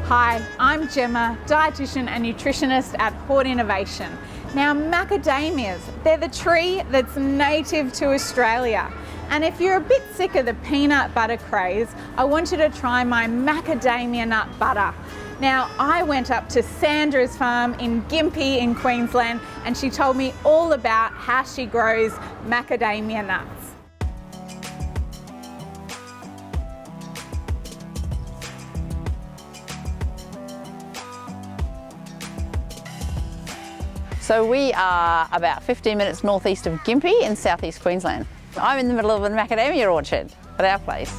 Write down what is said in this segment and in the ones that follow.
Hi, I'm Gemma, dietitian and nutritionist at Port Innovation. Now, macadamias, they're the tree that's native to Australia. And if you're a bit sick of the peanut butter craze, I want you to try my macadamia nut butter. Now, I went up to Sandra's farm in Gympie in Queensland, and she told me all about how she grows macadamia nuts. So we are about 15 minutes northeast of Gympie in southeast Queensland. I'm in the middle of a macadamia orchard at our place.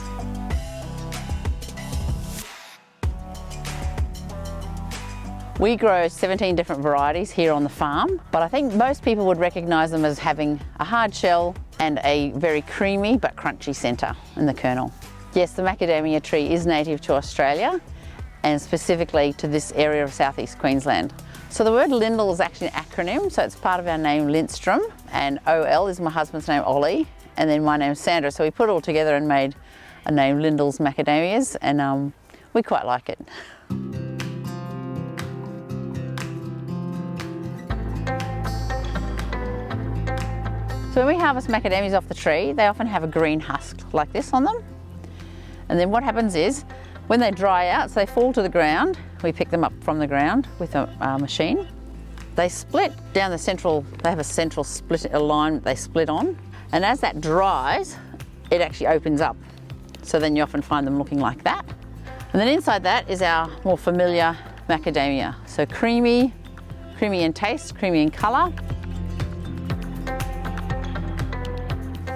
We grow 17 different varieties here on the farm, but I think most people would recognise them as having a hard shell and a very creamy but crunchy centre in the kernel. Yes, the macadamia tree is native to Australia and specifically to this area of southeast Queensland. So the word Lindells is actually an acronym, so it's part of our name Lindstrom, and OL is my husband's name Ollie, and then my name's Sandra. So we put it all together and made a name Lindells Macadamias, and we quite like it. So when we harvest macadamias off the tree, they often have a green husk like this on them. And then what happens is, when they dry out, so they fall to the ground, we pick them up from the ground with a machine. They split down the central, they have a central split, a line that they split on. And as that dries, it actually opens up. So then you often find them looking like that. And then inside that is our more familiar macadamia. So creamy in taste, creamy in colour.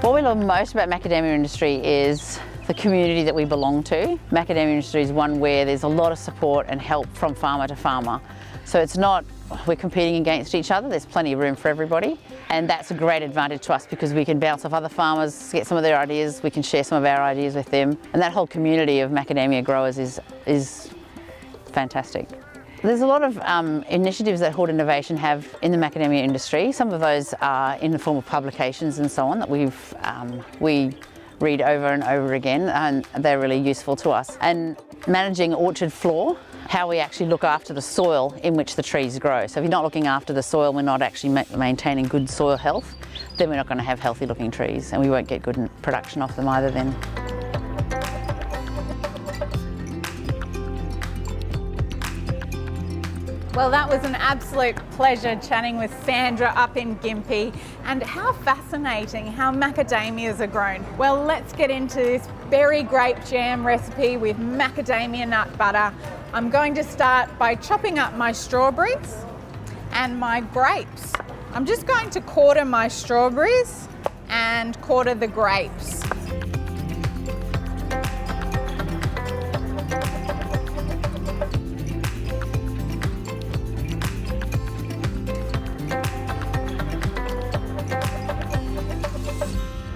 What we love most about macadamia industry is the community that we belong to. Macadamia industry is one where there's a lot of support and help from farmer to farmer. So it's not we're competing against each other, there's plenty of room for everybody. And that's a great advantage to us because we can bounce off other farmers, get some of their ideas, we can share some of our ideas with them. And that whole community of macadamia growers is fantastic. There's a lot of initiatives that Port Innovation have in the macadamia industry. Some of those are in the form of publications and so on that we read over and over again, and they're really useful to us. And managing orchard floor, how we actually look after the soil in which the trees grow. So if you're not looking after the soil, we're not actually maintaining good soil health, then we're not going to have healthy looking trees and we won't get good production off them either then. Well, that was an absolute pleasure chatting with Sandra up in Gympie, and how fascinating how macadamias are grown. Well, let's get into this berry grape jam recipe with macadamia nut butter. I'm going to start by chopping up my strawberries and my grapes. I'm just going to quarter my strawberries and quarter the grapes.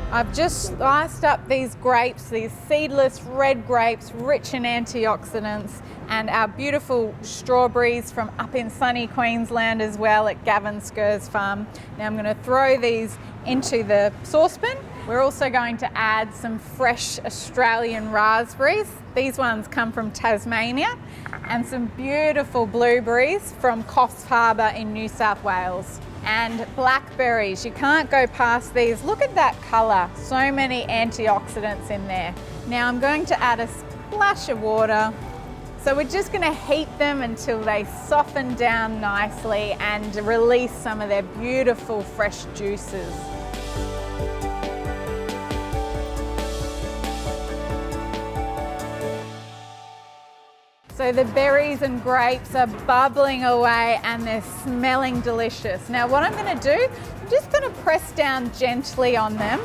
I've just sliced up these grapes, these seedless red grapes, rich in antioxidants, and our beautiful strawberries from up in sunny Queensland as well at Gavin Sker's farm. Now I'm going to throw these into the saucepan. We're also going to add some fresh Australian raspberries. These ones come from Tasmania, and some beautiful blueberries from Coffs Harbour in New South Wales. And blackberries, you can't go past these. Look at that colour, so many antioxidants in there. Now I'm going to add a splash of water. So we're just going to heat them until they soften down nicely and release some of their beautiful fresh juices. So the berries and grapes are bubbling away and they're smelling delicious. Now what I'm going to do, I'm just going to press down gently on them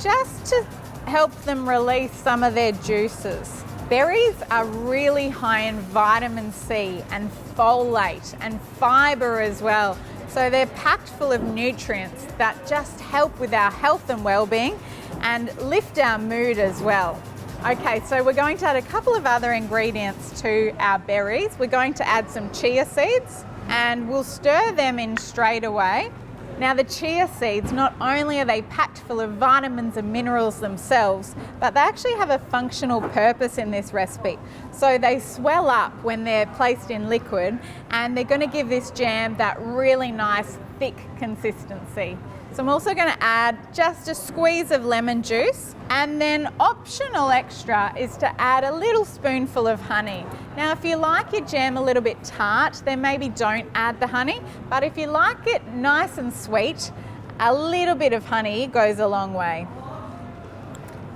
just to help them release some of their juices. Berries are really high in vitamin C and folate and fibre as well. So they're packed full of nutrients that just help with our health and well-being and lift our mood as well. Okay, so we're going to add a couple of other ingredients to our berries. We're going to add some chia seeds and we'll stir them in straight away. Now the chia seeds, not only are they packed full of vitamins and minerals themselves, but they actually have a functional purpose in this recipe. So they swell up when they're placed in liquid, and they're going to give this jam that really nice thick consistency. So I'm also going to add just a squeeze of lemon juice, and then optional extra is to add a little spoonful of honey. Now if you like your jam a little bit tart, then maybe don't add the honey, but if you like it nice and sweet, a little bit of honey goes a long way.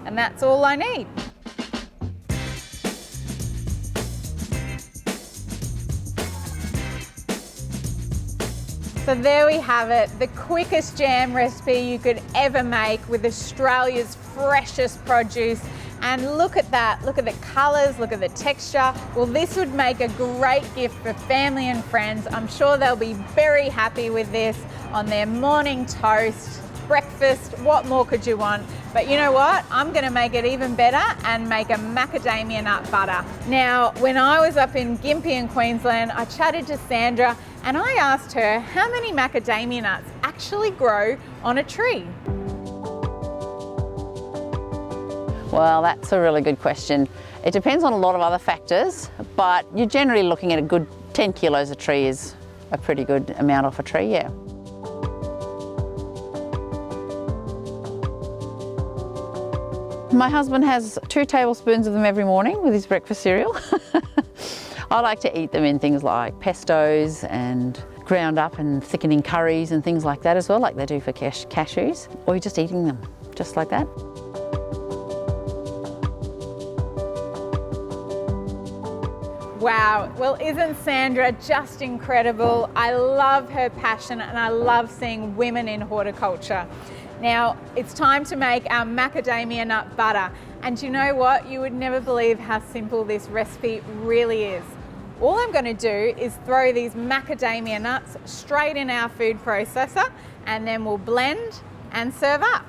And that's all I need. So there we have it, the quickest jam recipe you could ever make with Australia's freshest produce. And look at that, look at the colours, look at the texture. Well, this would make a great gift for family and friends. I'm sure they'll be very happy with this on their morning toast, breakfast, what more could you want? But you know what? I'm gonna make it even better and make a macadamia nut butter. Now, when I was up in Gympie in Queensland, I chatted to Sandra and I asked her how many macadamia nuts actually grow on a tree. Well, that's a really good question. It depends on a lot of other factors, but you're generally looking at a good 10 kilos a tree is a pretty good amount off a tree, yeah. My husband has 2 tablespoons of them every morning with his breakfast cereal. I like to eat them in things like pestos and ground up and thickening curries and things like that as well, like they do for cashews, or you're just eating them just like that. Wow, well isn't Sandra just incredible? I love her passion and I love seeing women in horticulture. Now, it's time to make our macadamia nut butter. And you know what? You would never believe how simple this recipe really is. All I'm going to do is throw these macadamia nuts straight in our food processor, and then we'll blend and serve up.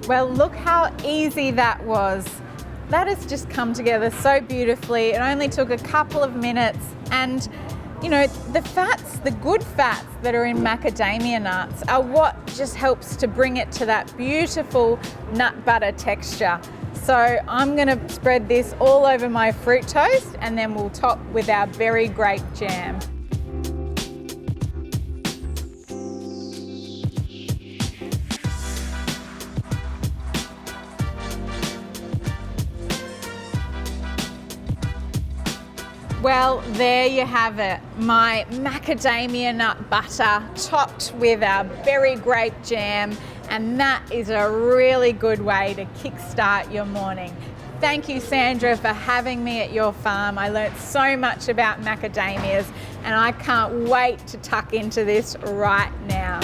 Well, look how easy that was. That has just come together so beautifully. It only took a couple of minutes, and you know, the fats, the good fats that are in macadamia nuts are what just helps to bring it to that beautiful nut butter texture. So I'm gonna spread this all over my fruit toast, and then we'll top with our berry grape jam. Well, there you have it, my macadamia nut butter topped with our berry grape jam, and that is a really good way to kickstart your morning. Thank you, Sandra, for having me at your farm. I learnt so much about macadamias, and I can't wait to tuck into this right now.